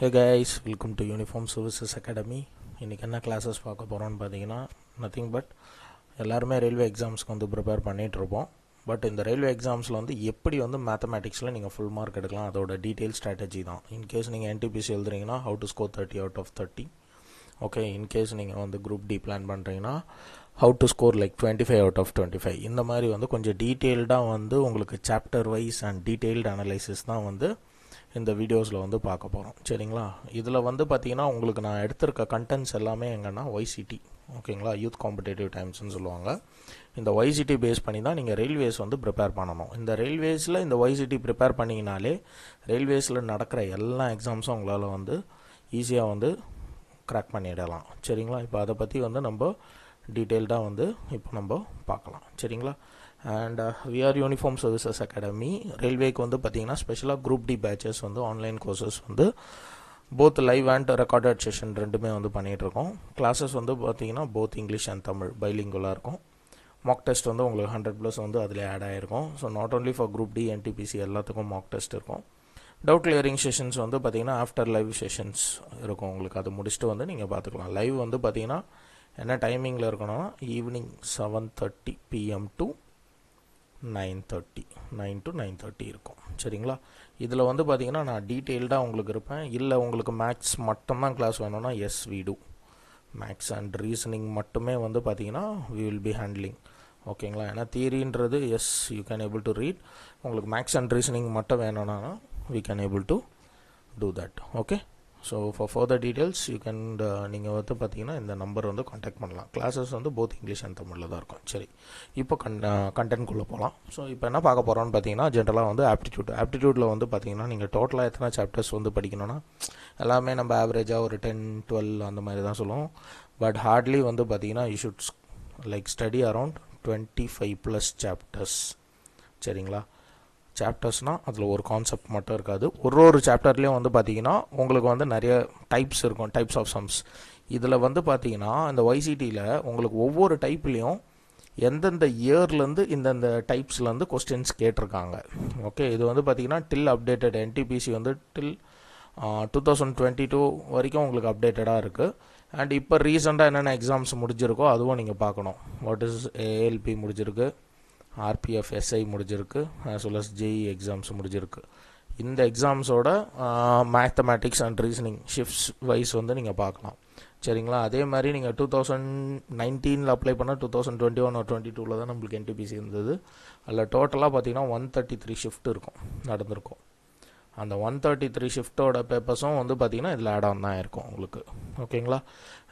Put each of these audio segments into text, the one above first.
Hey guys, welcome to Uniform Services Academy. இன்றைக்கி என்ன classes பார்க்க போகிறோன்னு பார்த்தீங்கன்னா நத்திங் பட் எல்லாருமே ரயில்வே எக்ஸாம்ஸ்க்கு வந்து ப்ரிப்பேர் பண்ணிகிட்ருப்போம். பட் இந்த ரயில்வே எக்ஸாம்ஸில் வந்து எப்படி வந்து மேத்தமேட்டிக்ஸில் நீங்கள் ஃபுல் மார்க் எடுக்கலாம் அதோட டீட்டெயில் ஸ்ட்ராட்டஜி தான். இன்கேஸ் நீங்கள் NTPC எழுதுறீங்கன்னா how to score 30 out of 30. Okay, in case நீங்கள் வந்து குரூப் டி பிளான் பண்ணுறீங்கன்னா how to score like 25 out of 25. இந்த மாதிரி வந்து கொஞ்சம் டீட்டெயில்டாக வந்து உங்களுக்கு chapter wise and detailed analysis தான் வந்து இந்த வீடியோஸில் வந்து பார்க்க போகிறோம். சரிங்களா, இதில் வந்து பார்த்திங்கன்னா உங்களுக்கு நான் எடுத்திருக்க கண்டென்ட்ஸ் எல்லாமே எங்கன்னா YCT, ஓகேங்களா, யூத் காம்படேட்டிவ் டைம்ஸ்னு சொல்லுவாங்க. இந்த YCT பேஸ் பண்ணி தான் நீங்கள் ரயில்வேஸ் வந்து ப்ரிப்பேர் பண்ணணும். இந்த ரயில்வேஸில் இந்த YCT ப்ரிப்பேர் பண்ணிங்கனாலே ரயில்வேஸில் நடக்கிற எல்லா எக்ஸாம்ஸும் உங்களால் வந்து ஈஸியாக வந்து க்ராக் பண்ணிடலாம். சரிங்களா, இப்போ அதை பற்றி வந்து நம்ம டீட்டெயில்டாக வந்து இப்போ நம்ம பார்க்கலாம். சரிங்களா, and we are uniform services academy. ரயில்வேக்கு வந்து பார்த்திங்கன்னா ஸ்பெஷலாக குரூப் டி பேட்சஸ் வந்து ஆன்லைன் கோர்சஸ் வந்து both live and recorded session ரெண்டுமே வந்து பண்ணிகிட்ருக்கோம். கிளாஸஸ் வந்து பார்த்திங்கன்னா போத் இங்கிலீஷ் அண்ட் தமிழ் பைலிங்குலாக இருக்கும். மாக் டெஸ்ட் வந்து உங்களுக்கு 100+ வந்து அதில் ஆட் ஆகிருக்கும். So not only for group D NTPC எல்லாத்துக்கும் மாக் டெஸ்ட் இருக்கும். டவுட் கிளியரிங் செஷன்ஸ் வந்து பார்த்திங்கன்னா ஆஃப்டர் லைவ் செஷன்ஸ் இருக்கும் உங்களுக்கு. அது முடிச்சுட்டு வந்து நீங்கள் பார்த்துக்கலாம். லைவ் வந்து பார்த்திங்கன்னா என்ன டைமிங்கில் இருக்கணும்னா ஈவினிங் 7:30 PM to 9:30 9 to 9:30 இருக்கும். சரிங்களா, இதில் வந்து பார்த்திங்கன்னா நான் டீட்டெயில்டாக உங்களுக்கு இருப்பேன். இல்லை உங்களுக்கு மேக்ஸ் மட்டும்தான் கிளாஸ் வேணும்னா yes we do. Maths and reasoning மட்டுமே வந்து பார்த்திங்கன்னா வி வில் பி ஹேண்ட்லிங். ஓகேங்களா, ஏன்னா தியரின்றது as you can able to read. உங்களுக்கு மேக்ஸ் அண்ட் ரீசனிங் மட்டும் வேணும்னா we can able to do that. Okay, so for further details you can நீங்கள் வந்து பார்த்தீங்கன்னா இந்த நம்பர் வந்து காண்டாக்ட் பண்ணலாம். கிளாஸஸ் வந்து போத் இங்கிலீஷ் அண்ட் தமிழில் தான் இருக்கும். சரி, இப்போ கண்டென்ட்குள்ளே போகலாம். ஸோ இப்போ என்ன பார்க்க போகிறோன்னு பார்த்தீங்கன்னா ஜென்ரலாக வந்து ஆப்டிடியூட்டில் வந்து பார்த்தீங்கன்னா நீங்கள் டோட்டலாக எத்தனை சாப்டர்ஸ் வந்து படிக்கணும்னா எல்லாமே நம்ம ஆவரேஜாக ஒரு 10-12 அந்த மாதிரி தான் சொல்லுவோம். பட் ஹார்ட்லி வந்து பார்த்தீங்கன்னா you should like study around 25+ chapters. சரிங்களா, சாப்டர்ஸ்னால் அதில் ஒரு கான்செப்ட் மட்டும் இருக்காது. ஒரு சாப்டர்லேயும் வந்து பார்த்திங்கன்னா உங்களுக்கு வந்து நிறைய டைப்ஸ் இருக்கும், டைப்ஸ் ஆஃப் சம்ஸ். இதில் வந்து பார்த்திங்கன்னா இந்த YCTயில் உங்களுக்கு ஒவ்வொரு டைப்லேயும் எந்தெந்த இயர்லேருந்து இந்தந்த டைப்ஸ்லேருந்து கொஸ்டின்ஸ் கேட்டிருக்காங்க. ஓகே, இது வந்து பார்த்திங்கன்னா டில் அப்டேட்டட் NTPC வந்து டில் 2022 வரைக்கும் உங்களுக்கு அப்டேட்டடாக இருக்குது. அண்ட் இப்போ ரீசெண்டாக என்னென்ன எக்ஸாம்ஸ் முடிஞ்சிருக்கோ அதுவும் நீங்கள் பார்க்கணும். வாட் இஸ் ALP முடிஞ்சிருக்கு, RPF SI முடிஞ்சிருக்கு, as well as JEE exams முடிஞ்சிருக்கு. இந்த எக்ஸாம்ஸோட mathematics and reasoning shifts wise வந்து நீங்கள் பார்க்கலாம். சரிங்களா, அதே மாதிரி நீங்கள் 2019 அப்ளை பண்ணால் 2021 or 22 தான் நம்மளுக்கு NTPC இருந்தது. அதில் டோட்டலாக பார்த்தீங்கன்னா 133 ஷிஃப்ட் இருக்கும், நடந்திருக்கும். அந்த 133 ஷிஃப்ட்டோட பேப்பர்ஸும் வந்து பார்த்திங்கன்னா இதில் ஆட் ஆன் தான் இருக்கும் உங்களுக்கு. ஓகேங்களா,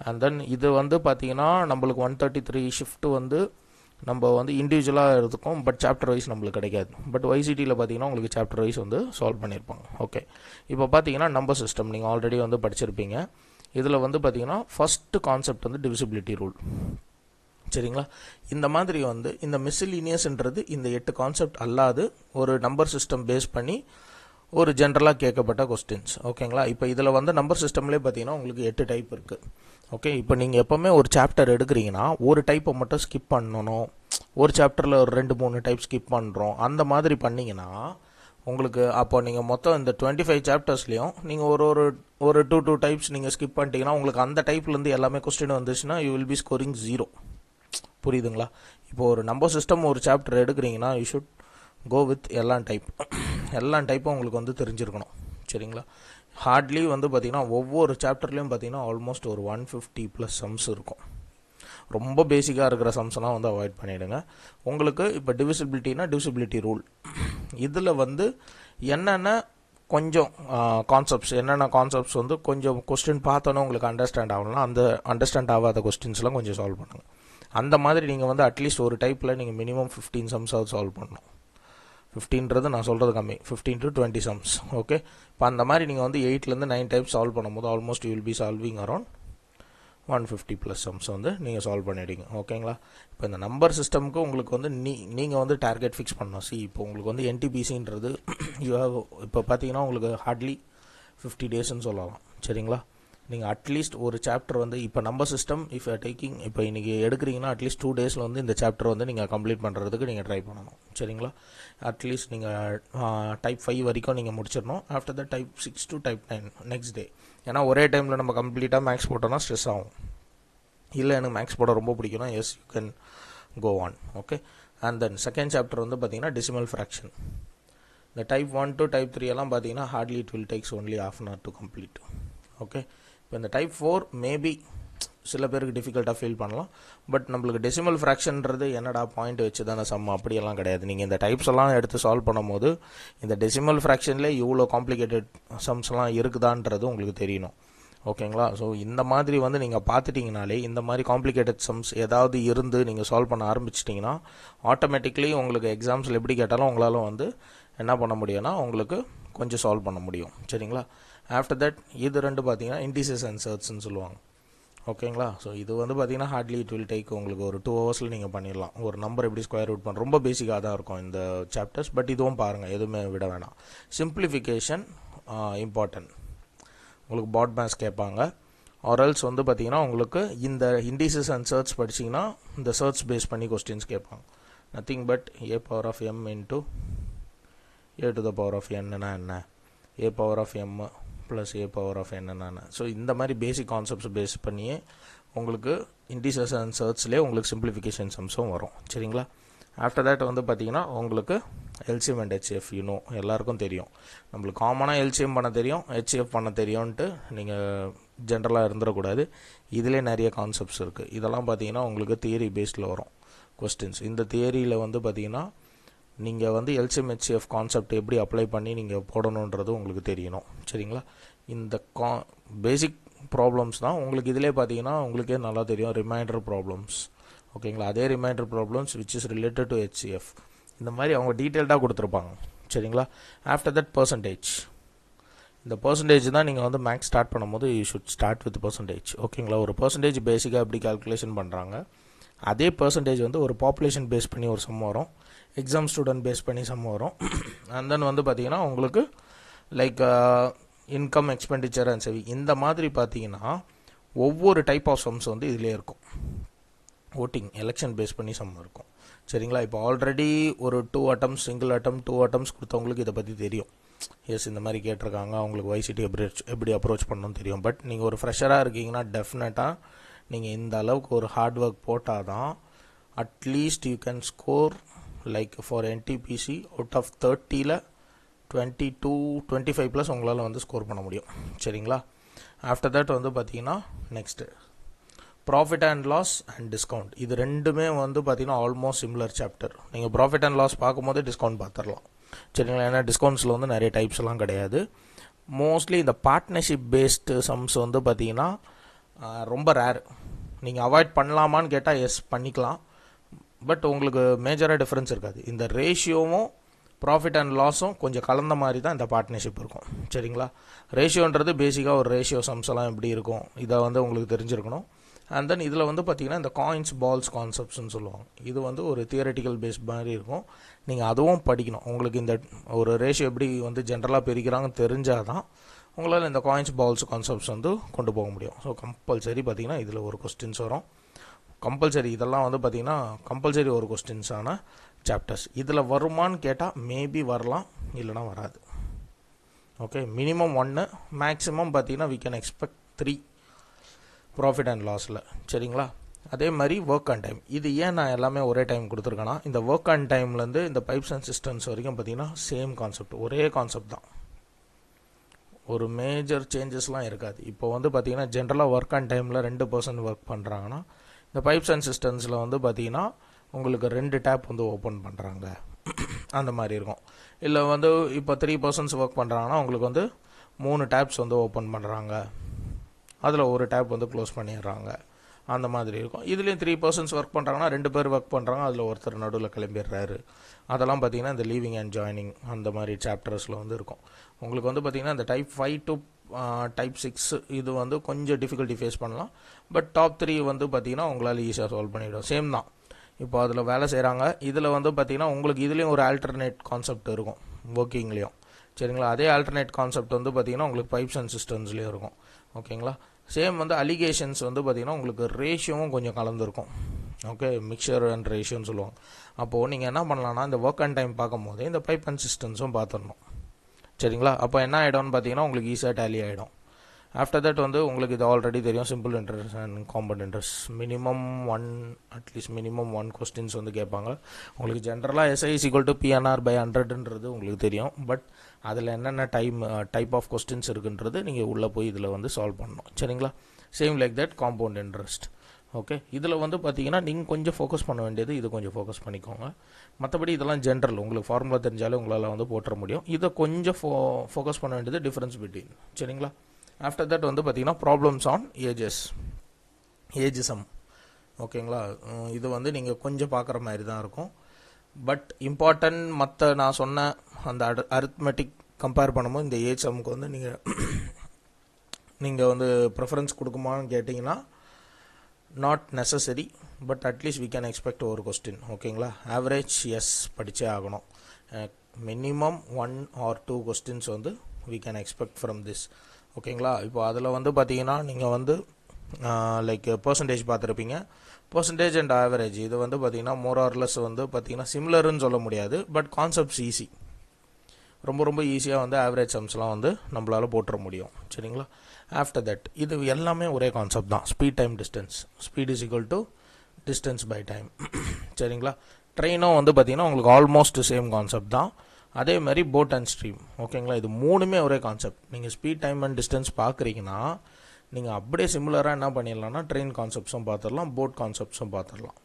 அண்ட் தென் இது வந்து பார்த்திங்கன்னா நம்மளுக்கு 133 ஷிஃப்ட்டு வந்து நம்ம வந்து இண்டிவிஜுவலாக இருக்கும். பட் சாப்டர் வைஸ் நம்மளுக்கு கிடைக்காது. பட் YCTயில் பார்த்தீங்கன்னா உங்களுக்கு சாப்டர் வைஸ் வந்து சால்வ் பண்ணியிருப்பாங்க. ஓகே, இப்போ பார்த்தீங்கன்னா நம்பர் சிஸ்டம் நீங்கள் ஆல்ரெடி வந்து படிச்சிருப்பீங்க. இதில் வந்து பார்த்தீங்கன்னா ஃபஸ்ட்டு கான்செப்ட் வந்து டிவிசிபிலிட்டி ரூல். சரிங்களா, இந்த மாதிரி வந்து இந்த மிஸ்லினியஸ்ன்றது இந்த 8 கான்செப்ட் அல்லாது ஒரு நம்பர் சிஸ்டம் பேஸ் பண்ணி ஒரு ஜென்ரலாக கேட்கப்பட்ட கொஸ்டின்ஸ். ஓகேங்களா, இப்போ இதில் வந்து நம்பர் சிஸ்டம்லேயே பார்த்தீங்கன்னா உங்களுக்கு 8 டைப் இருக்குது. ஓகே, இப்போ நீங்கள் எப்போவுமே ஒரு சாப்டர் எடுக்கிறீங்கன்னா ஒரு டைப்பை மட்டும் ஸ்கிப் பண்ணணும். ஒரு சாப்டரில் ஒரு 2-3 டைப் ஸ்கிப் பண்ணுறோம் அந்த மாதிரி பண்ணிங்கன்னா உங்களுக்கு அப்போ நீங்கள் மொத்தம் இந்த 25 சாப்டர்ஸ்லேயும் நீங்கள் ஒரு 2 டைப்ஸ் நீங்கள் ஸ்கிப் பண்ணிட்டீங்கன்னா உங்களுக்கு அந்த டைப்லேருந்து எல்லாமே கொஸ்டின் வந்துச்சுன்னா யூ வில் பி ஸ்கோரிங் 0. புரியுதுங்களா? இப்போ ஒரு நம்பர் சிஸ்டம் ஒரு சாப்டர் எடுக்கிறீங்கன்னா யூ ஷுட் கோ வித் எல்லா டைப்பும் உங்களுக்கு வந்து தெரிஞ்சிருக்கணும். சரிங்களா, ஹார்ட்லி வந்து பார்த்திங்கன்னா ஒவ்வொரு சாப்டர்லேயும் பார்த்திங்கன்னா ஆல்மோஸ்ட் ஒரு 150+ சம்ஸ் இருக்கும். ரொம்ப பேசிக்காக இருக்கிற சம்ஸ்லாம் வந்து அவாய்ட் பண்ணிவிடுங்க. உங்களுக்கு இப்போ டிவிசிபிலிட்டி ரூல் இதில் வந்து என்னென்ன கொஞ்சம் என்னென்ன கான்செப்ட்ஸ் வந்து கொஞ்சம் கொஸ்டின் பார்த்தோன்னே உங்களுக்கு அண்டர்ஸ்டாண்ட் ஆகலாம். அந்த அண்டர்ஸ்டாண்ட் ஆகாத கொஸ்டின்ஸ்லாம் கொஞ்சம் சால்வ் பண்ணுங்கள். அந்த மாதிரி நீங்கள் வந்து அட்லீஸ்ட் ஒரு டைப்பில் நீங்கள் மினிமம் 15 சம்ஸாவது சால்வ் பண்ணணும். 15ன்றது நான் சொல்கிறது கம்மி, 15 to 20 சம்ஸ். ஓகே, இப்போ அந்த மாதிரி நீங்கள் வந்து 8லேருந்து 9 டைப்ஸ் சால்வ் பண்ணும்போது almost you will be solving around 150+ sums வந்து நீங்கள் சால்வ் பண்ணிவிடுங்க. ஓகேங்களா, இப்போ இந்த நம்பர் சிஸ்டமுக்கு உங்களுக்கு வந்து நீங்கள் வந்து டார்கெட் ஃபிக்ஸ் பண்ணணும். இப்போ உங்களுக்கு வந்து NTPCன்றது யூ ஹேவ் இப்போ பார்த்தீங்கன்னா உங்களுக்கு ஹார்ட்லி 50 டேஸ்ன்னு சொல்லலாம். சரிங்களா, நீங்கள் அட்லீஸ்ட் ஒரு சாப்டர் வந்து இப்போ நம்ம சிஸ்டம் இஃப் டேக்கிங் இப்போ இன்றைக்கி எடுக்கிறீங்கன்னா அட்லீஸ்ட் 2 days வந்து இந்த சாப்டர் வந்து நீங்கள் கம்ப்ளீட் பண்ணுறதுக்கு நீங்கள் ட்ரை பண்ணணும். சரிங்களா? அட்லீஸ்ட் நீங்கள் டைப் 5 வரைக்கும் நீங்கள் முடிச்சிடணும். After the type 6 to type 9 next day. ஏன்னா ஒரே டைமில் நம்ம கம்ப்ளீட்டாக மேக்ஸ் போட்டோம்னா ஸ்ட்ரெஸ் ஆகும். இல்லை எனக்கு மேக்ஸ் போட ரொம்ப பிடிக்கும்னா yes you can go on. Okay. And then second chapter வந்து பார்த்தீங்கன்னா டெசிமல் ஃப்ராக்ஷன். இந்த டைப் 1 to டைப் 3 எல்லாம் பார்த்தீங்கன்னா hardly it will takes only ½ an hour to complete. Okay. இப்போ இந்த டைப் 4 மேபி சில பேருக்கு டிஃபிகல்ட்டாக ஃபீல் பண்ணலாம். பட் நம்மளுக்கு டெசிமல் ஃப்ராக்ஷன்றது என்னடா பாயிண்ட் வச்சு தானே சம், அப்படியெல்லாம் கிடையாது. நீங்கள் இந்த டைப்ஸ் எல்லாம் எடுத்து சால்வ் பண்ணும்போது இந்த டெசிமல் ஃப்ராக்ஷன்லேயே இவ்வளோ காம்ப்ளிகேட்டட் சம்ஸ்லாம் இருக்குதான்றது உங்களுக்கு தெரியணும். ஓகேங்களா? ஸோ இந்த மாதிரி வந்து நீங்கள் பார்த்துட்டிங்கனாலே இந்த மாதிரி காம்ப்ளிகேட்டட் சம்ஸ் ஏதாவது இருந்து நீங்கள் சால்வ் பண்ண ஆரம்பிச்சிட்டிங்கன்னா ஆட்டோமேட்டிக்லி உங்களுக்கு எக்ஸாம்ஸில் எப்படி கேட்டாலும் உங்களால் வந்து என்ன பண்ண முடியும்னா உங்களுக்கு கொஞ்சம் சால்வ் பண்ண முடியும். சரிங்களா? ஆஃப்டர் தட் இது ரெண்டு பார்த்தீங்கன்னா இண்டிசஸ் அண்ட் சர்ச்னு சொல்லுவாங்க. ஓகேங்களா? ஸோ இது வந்து பார்த்தீங்கன்னா ஹார்ட்லி இட் வில் டேக் உங்களுக்கு ஒரு 2 hours நீங்கள் பண்ணிடலாம். ஒரு நம்பர் எப்படி ஸ்கொயர் ரூட் பண்ண ரொம்ப பேசிக்காக தான் இருக்கும் இந்த சாப்டர்ஸ். பட் இதுவும் பாருங்கள், எதுவுமே விட வேணாம். Simplification important. உங்களுக்கு பாட் மேத்ஸ் கேட்பாங்க. ஆர்எல்ஸ் வந்து பார்த்தீங்கன்னா உங்களுக்கு இந்த இண்டிசஸ் அண்ட் சர்ச் படிச்சிங்கன்னா இந்த சர்ச் பேஸ் பண்ணி கொஸ்டின்ஸ் கேட்பாங்க. Nothing but a power of m into a to the power of n-னா என்ன, a power of m plus a power of n-னா என்ன. ஸோ இந்த மாதிரி பேசிக் கான்செப்ட்ஸ் பேஸ் பண்ணியே உங்களுக்கு இண்டிசஸ் அண்ட் சர்ச்லேயே உங்களுக்கு சிம்பிளிஃபிகேஷன் சம்ஸும் வரும். சரிங்களா? ஆஃப்டர் தேட் வந்து பார்த்தீங்கன்னா உங்களுக்கு எல்சிஎம் அண்ட் ஹெச்எஃப் எல்லாருக்கும் தெரியும். நம்மளுக்கு காமனாக எல்சிஎம் பண்ண தெரியும், ஹெச்எஃப் பண்ண தெரியும்ன்ட்டு நீங்கள் ஜென்ரலாக இருந்துடக்கூடாது. இதிலே நிறைய கான்செப்ட்ஸ் இருக்குது. இதெல்லாம் பார்த்தீங்கன்னா உங்களுக்கு தியரி பேஸ்டில் வரும் கொஸ்டின்ஸ். இந்த தியரியில் வந்து பார்த்தீங்கன்னா நீங்கள் வந்து எல்சிஎம் ஹெச்எஃப் கான்செப்ட் எப்படி அப்ளை பண்ணி நீங்கள் போடணுன்றது உங்களுக்கு தெரியணும். சரிங்களா? இந்த பேசிக் ப்ராப்ளம்ஸ் தான் உங்களுக்கு இதிலே பார்த்தீங்கன்னா உங்களுக்கே நல்லா தெரியும். Remainder problems. ஓகேங்களா? அதே remainder problems which is related to HCF. இந்த மாதிரி அவங்க டீட்டெயில்டாக கொடுத்துருப்பாங்க. சரிங்களா? After that percentage. இந்த பர்சன்டேஜ் தான் நீங்கள் வந்து மேக்ஸ் ஸ்டார்ட் பண்ணும்போது you should start with percentage. ஓகேங்களா? ஒரு பர்சன்டேஜ் பேசிக்காக எப்படி கால்குலேஷன் பண்ணுறாங்க, அதே பர்சன்டேஜ் வந்து ஒரு பாப்புலேஷன் பேஸ் பண்ணி ஒரு சம் வரும், எக்ஸாம் ஸ்டூடெண்ட் பேஸ் பண்ணி சம் வரும். அண்ட் தென் வந்து பார்த்தீங்கன்னா உங்களுக்கு like income, expenditure and saving இந்த மாதிரி பார்த்தீங்கன்னா ஒவ்வொரு டைப் ஆஃப் சம்ஸ் வந்து இதிலே இருக்கும். ஓட்டிங் எலெக்ஷன் பேஸ் பண்ணி சம் இருக்கும். சரிங்களா? இப்போ ஆல்ரெடி ஒரு 2 attempts சிங்கிள் அட்டம் 2 attempts கொடுத்தவங்களுக்கு இதை பற்றி தெரியும். எஸ் இந்த மாதிரி கேட்டிருக்காங்க, அவங்களுக்கு YCT எப்படி அப்ரோச் பண்ணணும்னு தெரியும். பட் நீங்கள் ஒரு ஃப்ரெஷராக இருக்கீங்கன்னா டெஃபினட்டாக நீங்கள் இந்த அளவுக்கு ஒரு ஹார்ட் ஒர்க் போட்டால் தான் at least you can score like for NTPC out of 30ல் 22-25 ப்ளஸ் உங்களால் வந்து ஸ்கோர் பண்ண முடியும். சரிங்களா? ஆஃப்டர் தட் வந்து பார்த்தீங்கன்னா next profit and loss and discount. இது ரெண்டுமே வந்து பார்த்தீங்கன்னா ஆல்மோஸ்ட் சிமிலர் சாப்டர். நீங்கள் ப்ராஃபிட் அண்ட் லாஸ் பார்க்கும்போது டிஸ்கவுண்ட் பார்த்துடலாம். சரிங்களா? ஏன்னா டிஸ்கவுண்ட்ஸில் வந்து நிறைய டைப்ஸ்லாம் கிடையாது. மோஸ்ட்லி இந்த பார்ட்னர்ஷிப் பேஸ்டு சம்ஸ் வந்து பார்த்தீங்கன்னா ரொம்ப ரேர். நீங்கள் அவாய்ட் பண்ணலாமான்னு கேட்டால் எஸ் பண்ணிக்கலாம். பட் உங்களுக்கு மேஜராக டிஃப்ரென்ஸ் இருக்காது. இந்த ரேஷியோவும் ப்ராஃபிட் அண்ட் லாஸும் கொஞ்சம் கலந்த மாதிரி தான் இந்த பார்ட்னர்ஷிப் இருக்கும். சரிங்களா? ரேஷியோன்றது பேசிக்காக ஒரு ரேஷியோ சம்ஸ் எல்லாம் எப்படி இருக்கும் இதை வந்து உங்களுக்கு தெரிஞ்சிருக்கணும். அண்ட் தென் இதில் வந்து பார்த்தீங்கன்னா இந்த காயின்ஸ் பால்ஸ் கான்செப்ட்ஸ்னு சொல்லுவாங்க. இது வந்து ஒரு தியரட்டிக்கல் பேஸ் மாதிரி இருக்கும். நீங்கள் அதுவும் படிக்கணும். உங்களுக்கு இந்த ஒரு ரேஷியோ எப்படி வந்து ஜென்ரலாக பிரிக்கிறாங்கன்னு தெரிஞ்சால் தான் உங்களால் இந்த காயின்ஸ் பால்ஸ் கான்செப்ட்ஸ் வந்து கொண்டு போக முடியும். ஸோ கம்பல்சரி பார்த்தீங்கன்னா இதில் ஒரு கொஸ்டின்ஸ் வரும். கம்பல்சரி இதெல்லாம் வந்து பார்த்தீங்கன்னா கம்பல்சரி ஒரு கொஸ்டின்ஸான சாப்டர்ஸ். இதில் வருமானு கேட்டால் மேபி வரலாம், இல்லைனா வராது. ஓகே, மினிமம் 1, மேக்ஸிமம் பார்த்தீங்கன்னா we can expect 3 profit and லாஸில். சரிங்களா? அதே மாதிரி ஒர்க் அண்ட் டைம். இது ஏன் நான் எல்லாமே ஒரே டைம் கொடுத்துருக்கேன்னா, இந்த ஒர்க் அண்ட் டைம்லேருந்து இந்த பைப்ஸ் அண்ட் சிஸ்டம்ஸ் வரைக்கும் பார்த்தீங்கன்னா சேம் கான்செப்ட், ஒரே கான்செப்ட் தான். ஒரு மேஜர் சேஞ்சஸ்லாம் இருக்காது. இப்போ வந்து பார்த்தீங்கன்னா ஜென்ரலாக ஒர்க் அண்ட் டைமில் 2% ஒர்க் பண்ணுறாங்கன்னா, இந்த பைப்ஸ் அண்ட் சிஸ்டம்ஸில் வந்து பார்த்தீங்கன்னா உங்களுக்கு 2 டேப் வந்து ஓப்பன் பண்ணுறாங்க அந்த மாதிரி இருக்கும். இல்லை வந்து இப்போ 3% ஒர்க் பண்ணுறாங்கன்னா உங்களுக்கு வந்து 3 டேப்ஸ் வந்து ஓப்பன் பண்ணுறாங்க, அதில் ஒரு டேப் வந்து க்ளோஸ் பண்ணிடுறாங்க, அந்த மாதிரி இருக்கும். இதுலேயும் 3% ஒர்க் பண்ணுறாங்கன்னா 2 பேர் ஒர்க் பண்ணுறாங்க, அதில் ஒருத்தர் நடுவில் கிளம்பிடுறாரு. அதெல்லாம் பார்த்தீங்கன்னா இந்த லீவிங் அண்ட் ஜாயினிங் அந்த மாதிரி சாப்டர்ஸில் வந்து இருக்கும். உங்களுக்கு வந்து பார்த்தீங்கன்னா இந்த டைப் 5 to டைப் 6 இது வந்து கொஞ்சம் டிஃபிகல்ட்டி ஃபேஸ் பண்ணலாம். பட் டாப் 3 வந்து பார்த்தீங்கன்னா உங்களால் ஈஸியாக சால்வ் பண்ணிவிடும். சேம் தான். இப்போ அதில் வேலை செய்கிறாங்க. இதில் வந்து பார்த்தீங்கன்னா உங்களுக்கு இதுலேயும் ஒரு ஆல்டர்னேட் கான்செப்ட் இருக்கும் ஒர்க்கிங்லேயும். சரிங்களா? அதே ஆல்டர்னேட் கான்செப்ட் வந்து பார்த்தீங்கன்னா உங்களுக்கு பைப்ஸ் அண்ட் சிஸ்டம்ஸ்லேயும் இருக்கும். ஓகேங்களா? சேம் வந்து அலிகேஷன்ஸ் வந்து பார்த்திங்கன்னா உங்களுக்கு ரேஷியோவும் கொஞ்சம் கலந்துருக்கும். ஓகே, மிக்சர் அண்ட் ரேஷியோன்னு சொல்லுவாங்க. அப்போது நீங்கள் என்ன பண்ணலான்னா இந்த ஒர்க் அண்ட் டைம் பார்க்கும் போது இந்த பைப் கன்சிஸ்டன்ஸும் பார்த்துடணும். சரிங்களா? அப்போ என்ன ஆகிடும்னு பார்த்தீங்கன்னா உங்களுக்கு ஈஸியாக டேலி ஆகிடும். ஆஃப்டர் தட் வந்து உங்களுக்கு இது ஆல்ரெடி தெரியும், simple interest and compound interest at least minimum one questions வந்து கேட்பாங்க. உங்களுக்கு ஜென்ரலாக SI = PNR/100ன்றது உங்களுக்கு தெரியும். பட் அதில் என்னென்ன டைப் ஆஃப் கொஸ்டின்ஸ் இருக்குன்றது நீங்கள் உள்ளே போய் இதில் வந்து சால்வ் பண்ணணும். சரிங்களா? Same like that compound interest. Okay, இதில் வந்து பார்த்தீங்கன்னா நீங்கள் கொஞ்சம் ஃபோக்கஸ் பண்ண வேண்டியது இது கொஞ்சம் ஃபோக்கஸ் பண்ணிக்கோங்க. மற்றபடி இதெல்லாம் ஜென்ரல், உங்களுக்கு ஃபார்முலா தெரிஞ்சாலே உங்களால் வந்து போட்டுற முடியும். இதை கொஞ்சம் ஃபோக்கஸ் பண்ண வேண்டியது டிஃப்ரென்ஸ் பிட்வீன். சரிங்களா? ஆஃப்டர் தட் வந்து பார்த்தீங்கன்னா ப்ராப்ளம்ஸ் ஆன் ஏஜிசம். ஓகேங்களா? இது வந்து நீங்கள் கொஞ்சம் பார்க்குற மாதிரி தான் இருக்கும். பட் இம்பார்ட்டன்ட் மற்ற நான் சொன்ன அந்த அரித்மெட்டிக் கம்பேர் பண்ணும்போது இந்த ஏஜ் சம்முக்கு வந்து நீங்கள் வந்து ப்ரிஃபரன்ஸ் கொடுக்குமான்னு கேட்டிங்கன்னா not necessary. But at least we can expect ஒரு கொஸ்டின். ஓகேங்களா? ஆவரேஜ் எஸ் படித்தே ஆகணும். மினிமம் 1 or 2 கொஸ்டின்ஸ் வந்து we can expect from this. ஓகேங்களா? இப்போ அதில் வந்து பார்த்தீங்கன்னா நீங்கள் வந்து லைக் பர்சன்டேஜ் பார்த்துருப்பீங்க. பர்சன்டேஜ் அண்ட் ஆவரேஜ் இது வந்து பார்த்தீங்கன்னா மோர் ஆர்லெஸ் வந்து பார்த்தீங்கன்னா சிமிலர்னு சொல்ல முடியாது. பட் கான்செப்ட்ஸ் ஈஸி, ரொம்ப ஈஸியாக வந்து ஆவரேஜ் சம்ஸ்லாம் வந்து நம்மளால் போட்டுற முடியும். சரிங்களா? ஆஃப்டர் தட் இது எல்லாமே ஒரே கான்செப்ட் தான். Speed time distance. Speed = distance by time. சரிங்களா? ட்ரெயினும் வந்து பார்த்தீங்கன்னா உங்களுக்கு ஆல்மோஸ்ட் சேம் கான்செப்ட் தான். அதே மாதிரி போட் அண்ட் ஸ்ட்ரீம். ஓகேங்களா? இது மூணுமே ஒரே கான்செப்ட். நீங்கள் ஸ்பீட் டைம் அண்ட் டிஸ்டன்ஸ் பார்க்குறீங்கன்னா நீங்கள் அப்படியே சிமிலராக என்ன பண்ணிடலாம்னா ட்ரெயின் கான்செப்ட்ஸும் பார்த்துடலாம், போட் கான்செப்ட்ஸும் பார்த்துடலாம்.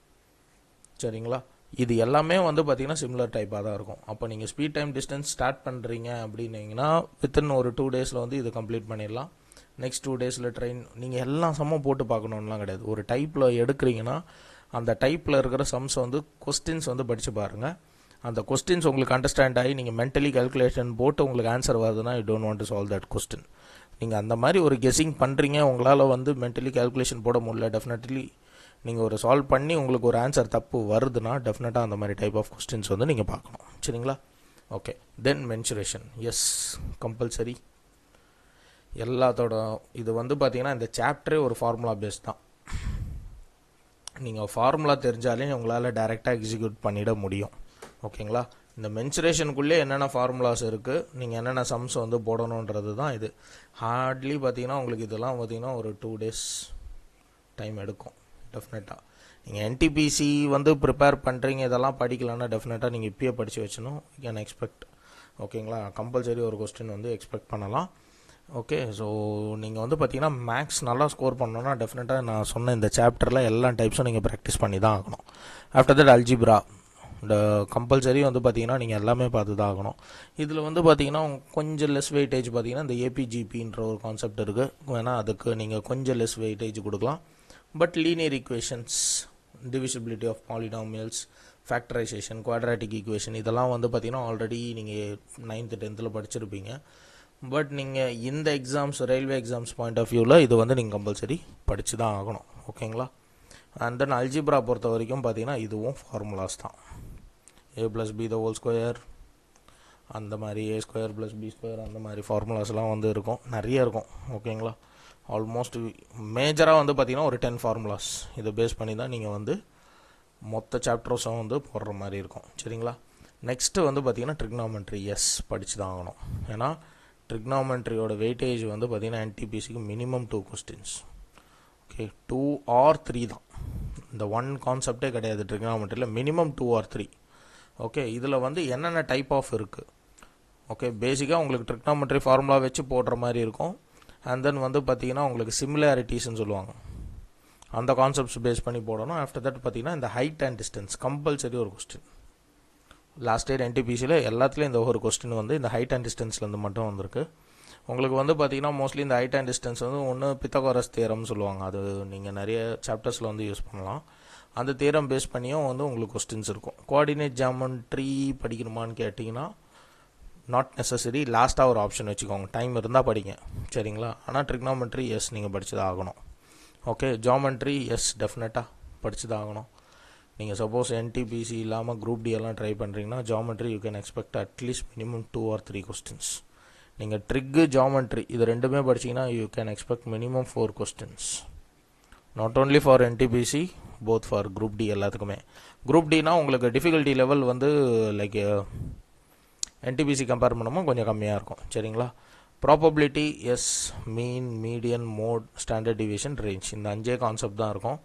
சரிங்களா? இது எல்லாமே வந்து பார்த்தீங்கன்னா சிமிலர் டைப்பாக தான் இருக்கும். அப்போ நீங்கள் ஸ்பீட் டைம் டிஸ்டன்ஸ் ஸ்டார்ட் பண்ணுறீங்க அப்படின்னீங்கன்னா வித்தின் ஒரு 2 daysல வந்து இது கம்ப்ளீட் பண்ணிடலாம். நெக்ஸ்ட் 2 daysல ட்ரெயின். நீங்கள் எல்லாம் சம்மும் போட்டு பார்க்கணுன்னுலாம் கிடையாது. ஒரு டைப்பில் எடுக்கிறீங்கன்னா அந்த டைப்பில் இருக்கிற சம்ஸ் வந்து கொஸ்டின்ஸ் வந்து படித்து பாருங்கள். அந்த கொஸ்டின்ஸ் உங்களுக்கு அண்டர்ஸ்டாண்ட் ஆகி நீங்கள் மென்டலி கால்குலேஷன் போட்டு உங்களுக்கு ஆன்சர் வருதுன்னா you don't want to solve that question. நீங்கள் அந்த மாதிரி ஒரு கெஸ்ஸிங் பண்ணுறீங்க, உங்களால் வந்து மென்டலி கால்குலேஷன் போட முடியல, டெஃபினெட்லி நீங்கள் ஒரு சால்வ் பண்ணி உங்களுக்கு ஒரு ஆன்சர் தப்பு வருதுன்னா டெஃபினட்டாக அந்த மாதிரி டைப் ஆஃப் கொஸ்டின்ஸ் வந்து நீங்கள் பார்க்கணும். சரிங்களா? Okay, then mensuration. Yes, compulsory. எல்லாத்தோட இது வந்து பார்த்தீங்கன்னா இந்த சாப்டரே ஒரு ஃபார்முலா பேஸ் தான். நீங்கள் ஃபார்முலா தெரிஞ்சாலே உங்களால் டைரெக்டாக எக்ஸிக்யூட் பண்ணிட முடியும். ஓகேங்களா? இந்த மென்சுரேஷனுக்குள்ளே என்னென்ன ஃபார்முலாஸ் இருக்குது, நீங்கள் என்னென்ன சம்ஸ் வந்து போடணுன்றது தான் இது. ஹார்ட்லி பார்த்தீங்கன்னா உங்களுக்கு இதெல்லாம் பார்த்தீங்கன்னா ஒரு 2 days டைம் எடுக்கும் டெஃபினட்டாக. நீங்கள் NTPC வந்து ப்ரிப்பேர் பண்ணுறீங்க, இதெல்லாம் படிக்கலான்னா டெஃபினட்டாக நீங்கள் இப்பயே படித்து வச்சணும். You can expect. ஓகேங்களா? கம்பல்சரி ஒரு கொஸ்டின் வந்து எக்ஸ்பெக்ட் பண்ணலாம். ஓகே, ஸோ நீங்கள் வந்து பார்த்தீங்கன்னா மேக்ஸ் நல்லா ஸ்கோர் பண்ணணுன்னா டெஃபினட்டாக நான் சொன்ன இந்த சாப்டரில் எல்லா டைப்ஸும் நீங்கள் ப்ராக்டிஸ் பண்ணி தான் ஆகணும். ஆஃப்டர் தட் அல்ஜிப்ரா இந்த கம்பல்சரி வந்து பார்த்தீங்கன்னா நீங்கள் எல்லாமே பார்த்து தான் ஆகணும். இதில் வந்து பார்த்தீங்கன்னா கொஞ்சம் லெஸ் வெயிட்டேஜ் பார்த்தீங்கன்னா இந்த APGPன்ற ஒரு கான்செப்ட் இருக்குது. வேணால் அதுக்கு நீங்கள் கொஞ்சம் லெஸ் வெயிட்டேஜ் கொடுக்கலாம். But linear equations, divisibility of polynomials, factorisation, quadratic equation இதெல்லாம் வந்து பார்த்தீங்கன்னா ஆல்ரெடி நீங்கள் 9th 10th படிச்சிருப்பீங்க. பட் நீங்கள் இந்த exams, railway exams point of வியூவில் இது வந்து நீங்கள் கம்பல்சரி படித்து தான் ஆகணும். ஓகேங்களா? அண்ட் தென் அல்ஜிப்ரா பொறுத்த வரைக்கும் பார்த்தீங்கன்னா இதுவும் ஃபார்முலாஸ் தான். a+b² அந்த மாதிரி a²+b² அந்த மாதிரி ஃபார்முலாஸ்லாம் வந்து இருக்கும், நிறைய இருக்கும். ஓகேங்களா? ஆல்மோஸ்ட் மேஜராக வந்து பார்த்திங்கன்னா ஒரு 10 ஃபார்முலாஸ் இதை பேஸ் பண்ணி தான் நீங்கள் வந்து மொத்த சாப்டர்ஸும் வந்து போடுற மாதிரி இருக்கும். சரிங்களா? நெக்ஸ்ட்டு வந்து பார்த்திங்கன்னா ட்ரிக்னாமெட்ரி. எஸ், படித்து தான் ஆகணும். ஏன்னா ட்ரிக்னாமெட்ரியோட வெயிட்டேஜ் வந்து பார்த்திங்கன்னா NTPCக்கு மினிமம் 2 கொஸ்டின்ஸ். ஓகே, 2 or 3 தான். இந்த 1 கான்செப்டே கிடையாது ட்ரிக்னாமெட்ரியில், மினிமம் 2 or 3. ஓகே, இதில் வந்து என்னென்ன டைப் ஆஃப் இருக்குது. ஓகே, பேசிக்காக உங்களுக்கு ட்ரிக்னாமெட்ரி ஃபார்முலா வச்சு போடுற மாதிரி இருக்கும். அண்ட் தென் வந்து பார்த்தீங்கன்னா உங்களுக்கு சிமிலாரிட்டிஸ்ன்னு சொல்லுவாங்க, அந்த கான்செப்ட்ஸ் பேஸ் பண்ணி போடணும். ஆஃப்டர் தட் பார்த்தீங்கன்னா இந்த ஹைட் அண்ட் டிஸ்டன்ஸ் கம்பல்சரி ஒரு கொஸ்டின். லாஸ்ட் இயர் NTPCயில் எல்லாத்துலேயும் இந்த ஒரு கொஸ்டின் வந்து இந்த ஹைட் அண்ட் டிஸ்டன்ஸ்லேருந்து மட்டும் வந்திருக்கு. உங்களுக்கு வந்து பார்த்தீங்கன்னா மோஸ்ட்லி இந்த ஹைட் அண்ட் டிஸ்டன்ஸ் வந்து ஒன்று பித்தகோரஸ் தியரம்னு சொல்லுவாங்க, அது நீங்கள் நிறைய சாப்டர்ஸில் வந்து யூஸ் பண்ணலாம். அந்த தியரம் பேஸ் பண்ணியும் வந்து உங்களுக்கு கொஸ்டின்ஸ் இருக்கும். கோஆர்டினேட் ஜியோமெட்ரி படிக்கணுமான்னு கேட்டிங்கன்னா நாட் நெசசரி. லாஸ்ட்டாக ஒரு ஆப்ஷன் வச்சுக்கோங்க, டைம் இருந்தால் படிங்க. சரிங்களா? ஆனால் ட்ரிக்னாமெட்ரி எஸ் நீங்கள் படித்து தான் ஆகணும். ஓகே, ஜியோமெட்ரி எஸ் டெஃபினட்டாக படித்து தான் ஆகணும். நீங்கள் சப்போஸ் NTPC இல்லாமல் குரூப் D எல்லாம் ட்ரை பண்ணுறீங்கன்னா geometry you can expect at least minimum 2 or 3 questions நீங்கள் ட்ரிக்கு ஜாமெட்ரி இது ரெண்டுமே படிச்சிங்கன்னா you can expect minimum 4 questions. Not only for NTPC, both for group D எல்லாத்துக்குமே. குரூப் டினா உங்களுக்கு டிஃபிகல்ட்டி லெவல் வந்து லைக் என்டிபிசி கம்பேர் பண்ணும்போது கொஞ்சம் கம்மியாக இருக்கும். சரிங்களா? Probability yes, mean, median, mode, standard deviation, range, இந்த 5 கான்செப்ட் தான் இருக்கும்.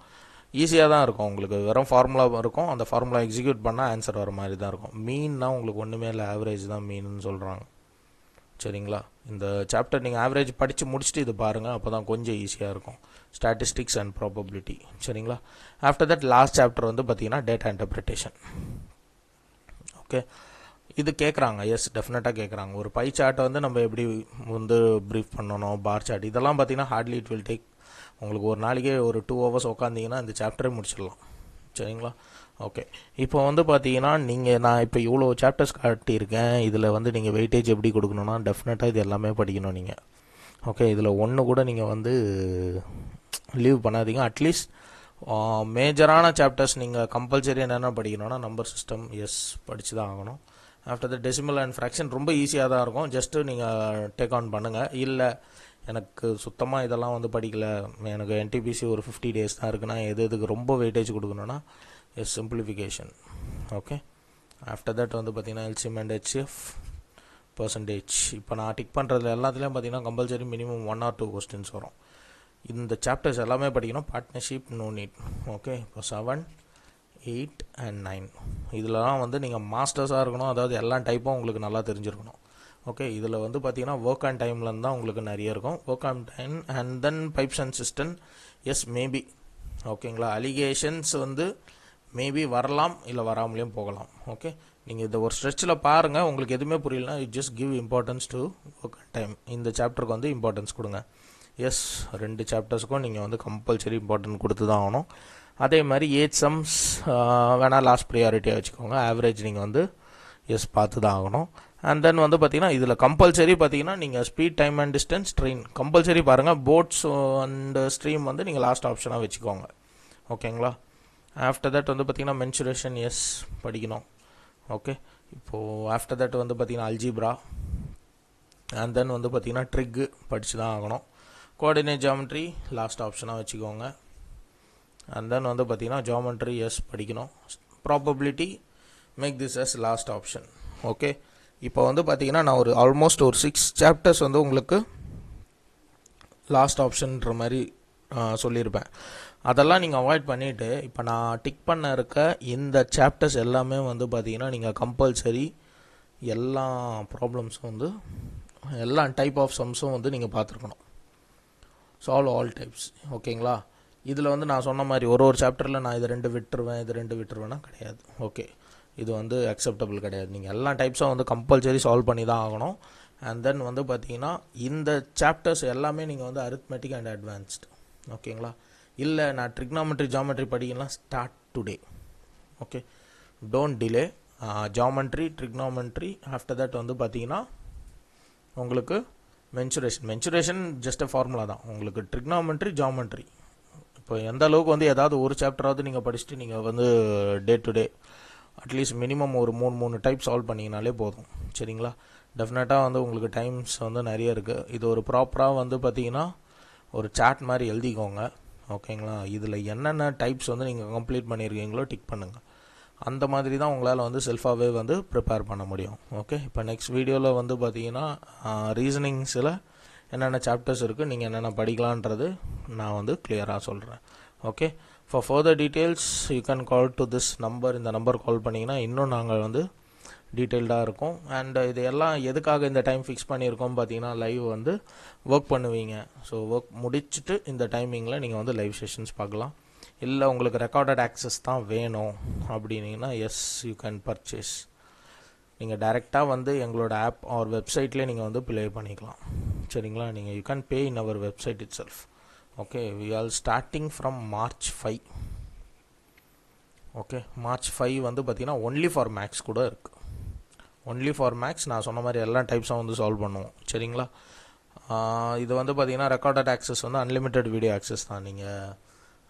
ஈஸியாக தான் இருக்கும். உங்களுக்கு வெறும் ஃபார்முலா இருக்கும், அந்த ஃபார்முலா எக்ஸிக்யூட் பண்ணால் ஆன்சர் வர மாதிரி தான் இருக்கும். மீன்னா உங்களுக்கு ஒன்றுமே இல்லை, ஆவரேஜ் தான் மீன்னு சொல்கிறாங்க. சரிங்களா? இந்த சாப்டர் நீங்கள் ஆவரேஜ் படித்து முடிச்சுட்டு இது பாருங்கள், அப்போ தான் கொஞ்சம் ஈஸியாக இருக்கும். Statistics and probability. சரிங்களா? ஆஃப்டர் தட் லாஸ்ட் சாப்டர் வந்து பார்த்தீங்கன்னா டேட்டா இன்டர்பிரிட்டேஷன். ஓகே, இது கேட்குறாங்க. எஸ், டெஃபினட்டாக கேட்குறாங்க. ஒரு பை சார்ட்டை வந்து நம்ம எப்படி வந்து ப்ரீஃப் பண்ணணும், பார் சார்ட், இதெல்லாம் பார்த்தீங்கன்னா ஹார்ட்லி இட் வில் டேக் உங்களுக்கு ஒரு நாளைக்கே ஒரு 2 hours உட்காந்திங்கன்னா இந்த சாப்டரே முடிச்சிடலாம். சரிங்களா? ஓகே, இப்போ வந்து பார்த்தீங்கன்னா நான் இப்போ இவ்வளோ சாப்டர்ஸ் காட்டியிருக்கேன். இதில் வந்து நீங்கள் வெயிட்டேஜ் எப்படி கொடுக்கணுன்னா டெஃபினட்டாக இது எல்லாமே படிக்கணும் நீங்கள். ஓகே, இதில் ஒன்று கூட நீங்கள் வந்து லீவ் பண்ணாதீங்க. அட்லீஸ்ட் மேஜரான சாப்டர்ஸ் நீங்கள் கம்பல்சரி என்னென்ன படிக்கணும்னா நம்பர் சிஸ்டம் எஸ் படித்து தான் ஆகணும். After the decimal and fraction ரொம்ப ஈஸியாக தான் இருக்கும். ஜஸ்ட்டு நீங்கள் டேக் ஆன் பண்ணுங்கள். இல்லை எனக்கு சுத்தமாக இதெல்லாம் வந்து படிக்கலை, எனக்கு என்டிபிசி ஒரு 50 days தான் இருக்குன்னா எதுக்கு ரொம்ப வெயிட்டேஜ் கொடுக்கணுன்னா yes, simplification. Okay, after that வந்து பார்த்தீங்கன்னா எல்சிஎம் அண்ட் ஹெச்எஃப், பர்சன்டேஜ். இப்போ நான் டிக் பண்ணுறதுல எல்லாத்துலேயும் பார்த்தீங்கன்னா கம்பல்சரி மினிமம் 1 or 2 கொஸ்டின்ஸ் வரும். இந்த சாப்டர்ஸ் எல்லாமே படிக்கணும். Partnership, no need. ஓகே, இப்போ 7, 8 and 9 இதெல்லாம் வந்து நீங்கள் மாஸ்டர்ஸாக இருக்கணும். அதாவது எல்லா டைப்பும் உங்களுக்கு நல்லா தெரிஞ்சிருக்கணும். ஓகே, இதில் வந்து பார்த்தீங்கன்னா ஒர்க் அண்ட் டைம்லேருந்து தான் உங்களுக்கு நிறைய இருக்கும். Work and time and then pipes and cistern yes, maybe. ஓகேங்களா? அலிகேஷன்ஸ் வந்து மேபி வரலாம், இல்லை வராமலேயும் போகலாம். ஓகே, நீங்கள் இதை ஒரு ஸ்ட்ரெச்சில் பாருங்கள். உங்களுக்கு எதுவுமே புரியலனா you just give importance to work and time. இந்த சாப்டருக்கு வந்து இம்பார்ட்டன்ஸ் கொடுங்க. எஸ், 2 சாப்டர்ஸுக்கும் நீங்கள் வந்து கம்பல்சரி இம்பார்ட்டன்ட் கொடுத்து தான் ஆகணும். அதே மாதிரி ஏஜ் சம்ஸ் வேணால் லாஸ்ட் ப்ரியாரிட்டியாக வச்சுக்கோங்க. ஆவரேஜ் நீங்கள் வந்து எஸ் பார்த்து தான் ஆகணும். அண்ட் தென் வந்து பார்த்தீங்கன்னா இதில் கம்பல்சரி பார்த்தீங்கன்னா நீங்கள் speed, time and distance, train compulsory பாருங்கள். போட்ஸ் அண்ட் ஸ்ட்ரீம் வந்து நீங்கள் லாஸ்ட் ஆப்ஷனாக வச்சுக்கோங்க. ஓகேங்களா? ஆஃப்டர் தட் வந்து பார்த்தீங்கன்னா மென்சுரேஷன் எஸ் படிக்கணும். ஓகே, இப்போது ஆஃப்டர் தட் வந்து பார்த்தீங்கன்னா அல்ஜிப்ரா அண்ட் தென் வந்து பார்த்தீங்கன்னா ட்ரிக்கு படித்து தான் ஆகணும். கோஆர்டினேட் ஜாமெட்ரி லாஸ்ட் ஆப்ஷனாக வச்சுக்கோங்க. அண்ட் தென் வந்து பார்த்தீங்கன்னா ஜாமெட்ரி எஸ் படிக்கணும். Probability make this as last option. Okay, இப்போ வந்து பார்த்தீங்கன்னா நான் ஒரு ஆல்மோஸ்ட் ஒரு 6 சாப்டர்ஸ் வந்து உங்களுக்கு லாஸ்ட் ஆப்ஷன்ற மாதிரி சொல்லியிருப்பேன். அதெல்லாம் நீங்கள் அவாய்ட் பண்ணிவிட்டு இப்போ நான் டிக் பண்ண இருக்க இந்த சாப்டர்ஸ் எல்லாமே வந்து பார்த்தீங்கன்னா நீங்கள் கம்பல்சரி எல்லா ப்ராப்ளம்ஸும் வந்து எல்லா டைப் ஆஃப் சம்ஸும் வந்து நீங்கள் பார்த்துருக்கணும். Solve all types. ஓகேங்களா? இதில் வந்து நான் சொன்ன மாதிரி ஒரு சாப்டரில் நான் இது 2 விட்டுருவேன், இது 2 விட்டுருவேன்னா கிடையாது. ஓகே, இது வந்து அக்செப்டபிள் கிடையாது. நீங்கள் எல்லா டைப்ஸும் வந்து கம்பல்சரி சால்வ் பண்ணி தான் ஆகணும். அண்ட் தென் வந்து பார்த்தீங்கன்னா இந்த சாப்டர்ஸ் எல்லாமே நீங்கள் வந்து அரித்மெட்டிக் அண்ட் அட்வான்ஸ்டு. ஓகேங்களா? இல்லை நான் ட்ரிக்னாமெட்ரி, ஜாமெட்ரி படிக்கலாம், start today. Okay, don't delay. Geometry, trigonometry, after that வந்து பார்த்தீங்கன்னா உங்களுக்கு மென்சுரேஷன் ஜஸ்ட் அ ஃபார்முலா தான். உங்களுக்கு ட்ரிக்னாமெட்ரி, ஜாமெட்ரி இப்போ எந்த அளவுக்கு வந்து ஏதாவது ஒரு சாப்டராவது நீங்கள் படிச்சுட்டு நீங்கள் வந்து day to day at least minimum ஒரு 3 டைப் சால்வ் பண்ணிங்கனாலே போதும். சரிங்களா? டெஃபினட்டாக வந்து உங்களுக்கு டைம்ஸ் வந்து நிறைய இருக்குது. இது ஒரு ப்ராப்பராக வந்து பார்த்தீங்கன்னா ஒரு சாட் மாதிரி எழுதிக்கோங்க. ஓகேங்களா? இதில் என்னென்ன டைப்ஸ் வந்து நீங்கள் கம்ப்ளீட் பண்ணியிருக்கீங்களோ டிக் பண்ணுங்கள். அந்த மாதிரி தான் உங்களால் வந்து செல்ஃபாகவே வந்து ப்ரிப்பேர் பண்ண முடியும். ஓகே, இப்போ நெக்ஸ்ட் வீடியோவில் வந்து பார்த்தீங்கன்னா ரீசனிங்ஸில் என்னென்ன சாப்டர்ஸ் இருக்குது, நீங்கள் என்னென்ன படிக்கலான்றது நான் வந்து கிளியராக சொல்கிறேன். Okay, for further details you can call to this number. இந்த நம்பர் கால் பண்ணிங்கன்னா இன்னும் நாங்கள் வந்து டீட்டெயில்டாக இருக்கும். அண்ட் இது எல்லாம் எதுக்காக இந்த டைம் ஃபிக்ஸ் பண்ணியிருக்கோம் பார்த்தீங்கன்னா லைவ் வந்து ஒர்க் பண்ணுவீங்க. ஸோ ஒர்க் முடிச்சுட்டு இந்த டைமிங்கில் நீங்கள் வந்து லைவ் செஷன்ஸ் பார்க்கலாம். இல்லை உங்களுக்கு ரெக்கார்டட் ஆக்சஸ் தான் வேணும் அப்படின்னீங்கன்னா எஸ், யூ கேன் பர்ச்சேஸ். நீங்கள் டைரெக்டாக வந்து எங்களோட ஆப் ஆர் வெப்சைட்லேயே நீங்கள் வந்து ப்ளே பண்ணிக்கலாம். சரிங்களா? நீங்கள் you can pay in our website itself. Okay, we are starting from March 5. Okay, March 5 வந்து பார்த்தீங்கன்னா ஒன்லி ஃபார் மேக்ஸ் கூட இருக்குது. ஒன்லி ஃபார் மேக்ஸ் நான் சொன்ன மாதிரி எல்லா டைப்ஸாக வந்து சால்வ் பண்ணுவோம். சரிங்களா? இது வந்து பார்த்தீங்கன்னா ரெக்கார்டட் ஆக்சஸ் வந்து அன்லிமிட்டெட் வீடியோ ஆக்சஸ் தான். நீங்கள்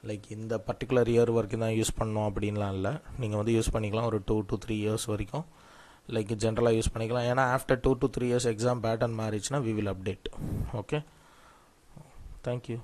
லைக் இந்த பர்டிகுலர் இயர் வரைக்கும் தான் யூஸ் பண்ணணும் அப்படின்லாம் இல்லை. நீங்கள் வந்து யூஸ் பண்ணிக்கலாம் ஒரு 2 to 3 years வரைக்கும். லைக் ஜென்ரலாக யூஸ் பண்ணிக்கலாம். ஏன்னா after 2 to 3 years exam pattern மாறிச்சுன்னா we will update. Okay, thank you.